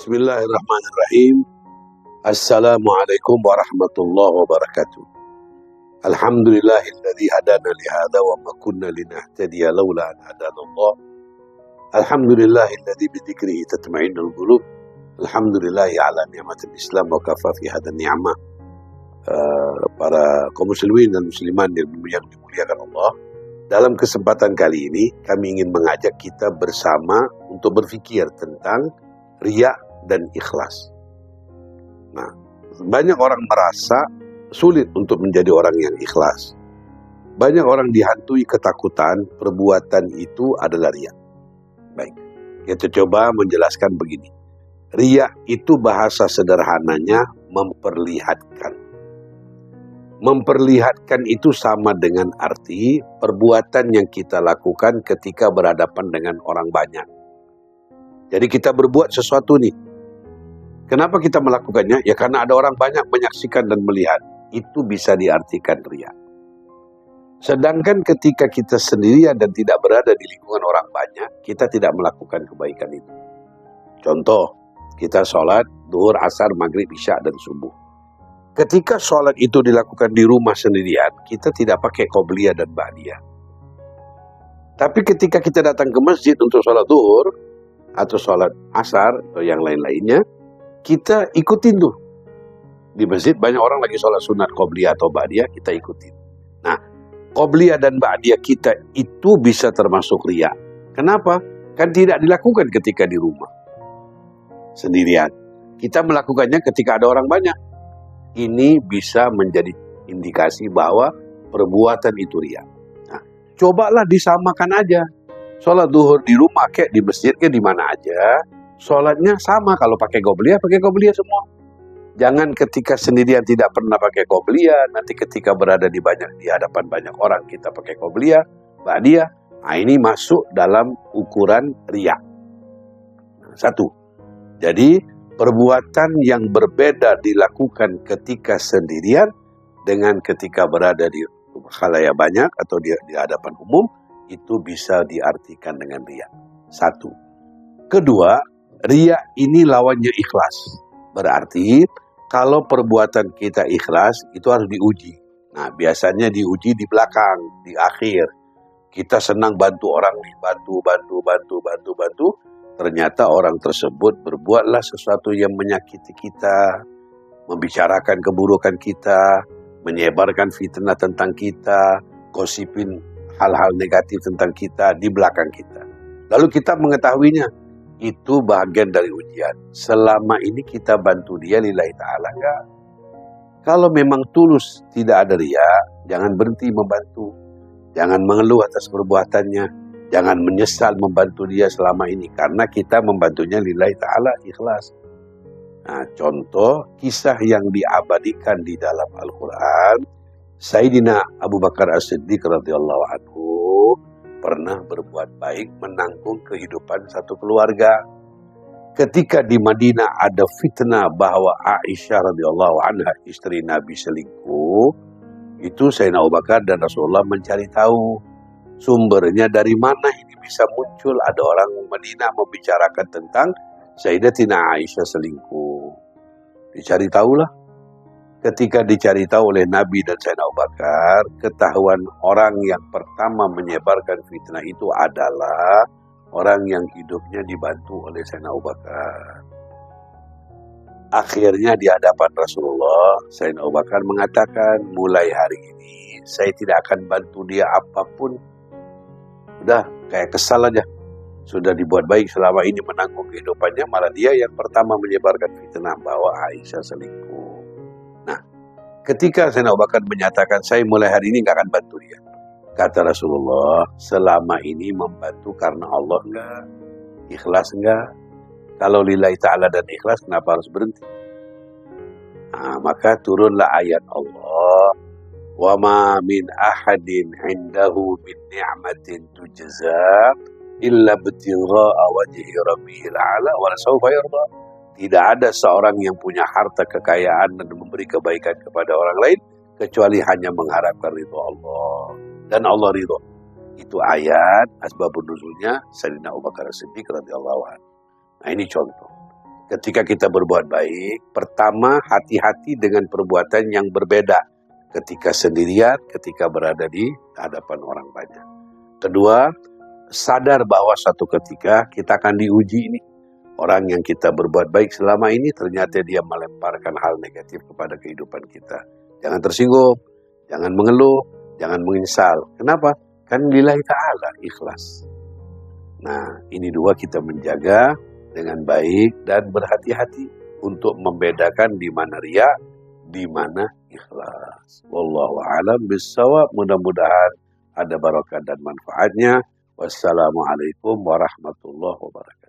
Bismillahirrahmanirrahim. Assalamualaikum warahmatullahi wabarakatuh. Alhamdulillahilladzi hadana li hadza wa ma kunna linahtadiya laula an hadanallah. Alhamdulillahilladzi bi dzikrihi tatma'innul qulub. Alhamdulillahi ala ni'matil Islam wa kafa fi hadzal ni'mah. Para kaum muslimin dan muslimat yang dimuliakan Allah, dalam kesempatan kali ini kami ingin mengajak kita bersama untuk berfikir tentang riya dan ikhlas. Nah, banyak orang merasa sulit untuk menjadi orang yang ikhlas. Banyak orang dihantui ketakutan perbuatan itu adalah riya. Baik, kita coba menjelaskan begini. Riya itu bahasa sederhananya memperlihatkan. Memperlihatkan itu sama dengan arti perbuatan yang kita lakukan ketika berhadapan dengan orang banyak. Jadi kita berbuat sesuatu nih. Kenapa kita melakukannya? Ya karena ada orang banyak menyaksikan dan melihat. Itu bisa diartikan riya. Sedangkan ketika kita sendirian dan tidak berada di lingkungan orang banyak, kita tidak melakukan kebaikan itu. Contoh, kita sholat, duhur, asar, maghrib, isya, dan subuh. Ketika sholat itu dilakukan di rumah sendirian, kita tidak pakai qobliyah dan ba'diyah. Tapi ketika kita datang ke masjid untuk sholat duhur, atau sholat asar, atau yang lain-lainnya, kita ikutin tuh. Di masjid banyak orang lagi sholat sunat qobliyah atau ba'diyah, kita ikutin. Nah, qobliyah dan ba'diyah kita itu bisa termasuk riya. Kenapa? Kan tidak dilakukan ketika di rumah sendirian. Kita melakukannya ketika ada orang banyak. Ini bisa menjadi indikasi bahwa perbuatan itu riya. Nah, cobalah disamakan aja. Sholat duhur di rumah kayak di masjid kayak di mana aja. Sholatnya sama, kalau pakai qobliyah semua. Jangan ketika sendirian tidak pernah pakai qobliyah, nanti ketika berada di hadapan banyak orang kita pakai qobliyah, ba'diyah. Nah, ini masuk dalam ukuran riya. Satu. Jadi perbuatan yang berbeda dilakukan ketika sendirian dengan ketika berada di khalayak banyak atau di hadapan umum, itu bisa diartikan dengan riya. Satu. Kedua, riya ini lawannya ikhlas. Berarti kalau perbuatan kita ikhlas itu harus diuji. Nah, biasanya diuji di belakang, di akhir. Kita senang bantu orang nih, bantu. Ternyata orang tersebut berbuatlah sesuatu yang menyakiti kita, membicarakan keburukan kita, menyebarkan fitnah tentang kita, gosipin hal-hal negatif tentang kita di belakang kita. Lalu kita mengetahuinya, itu bagian dari ujian. Selama ini kita bantu dia lillahi ta'ala enggak? Kalau memang tulus tidak ada riya, jangan berhenti membantu. Jangan mengeluh atas perbuatannya. Jangan menyesal membantu dia selama ini. Karena kita membantunya lillahi ta'ala ikhlas. Nah, contoh kisah yang diabadikan di dalam Al-Quran. Sayyidina Abu Bakar As-Siddiq radhiyallahu anhu pernah berbuat baik menanggung kehidupan satu keluarga. Ketika di Madinah ada fitnah bahwa Aisyah radhiyallahu anha istri Nabi selingkuh. Itu Sayyidina Abu Bakar dan Rasulullah mencari tahu. Sumbernya dari mana ini bisa muncul? Ada orang Madinah membicarakan tentang Sayyidatina Aisyah selingkuh. Dicari tahulah. Ketika dicari tahu oleh Nabi dan Sayyidina Abu Bakar, ketahuan orang yang pertama menyebarkan fitnah itu adalah orang yang hidupnya dibantu oleh Sayyidina Abu Bakar. Akhirnya di hadapan Rasulullah, Sayyidina Abu Bakar mengatakan, mulai hari ini saya tidak akan bantu dia apapun. Udah kayak kesal aja. Sudah dibuat baik selama ini menanggung kehidupannya, malah dia yang pertama menyebarkan fitnah bahwa Aisyah selingkuh. Nah, ketika Sayyidina Abu Bakar menyatakan saya mulai hari ini gak akan bantu dia, kata Rasulullah, selama ini membantu karena Allah enggak? Ikhlas enggak? Kalau lillahi ta'ala dan ikhlas, kenapa harus berhenti? Nah, maka turunlah ayat Allah. Wa ma min ahadin indahu min ni'matin tujza illa ibtigha'a wajhi rabbihil a'la wa sawfa yarda. Tidak ada seorang yang punya harta kekayaan dan memberi kebaikan kepada orang lain kecuali hanya mengharapkan ridho Allah, dan Allah ridho. Itu ayat asbabun nuzulnya Sayyidina Abu Bakar As-Siddiq radhiyallahu anhu. Nah, ini contoh. ketika kita berbuat baik, pertama hati-hati dengan perbuatan yang berbeda ketika sendirian, ketika berada di hadapan orang banyak. Kedua, sadar bahwa suatu ketika kita akan diuji ini. Orang yang kita berbuat baik selama ini ternyata dia melemparkan hal negatif kepada kehidupan kita. Jangan tersinggung, jangan mengeluh, jangan menyengsal. Kenapa? Kan lillahi ta'ala, ikhlas. Nah, ini dua kita menjaga dengan baik dan berhati-hati untuk membedakan di mana riya, di mana ikhlas. Wallahu a'lam bissawab. Mudah-mudahan ada barokah dan manfaatnya. Wassalamualaikum warahmatullahi wabarakatuh.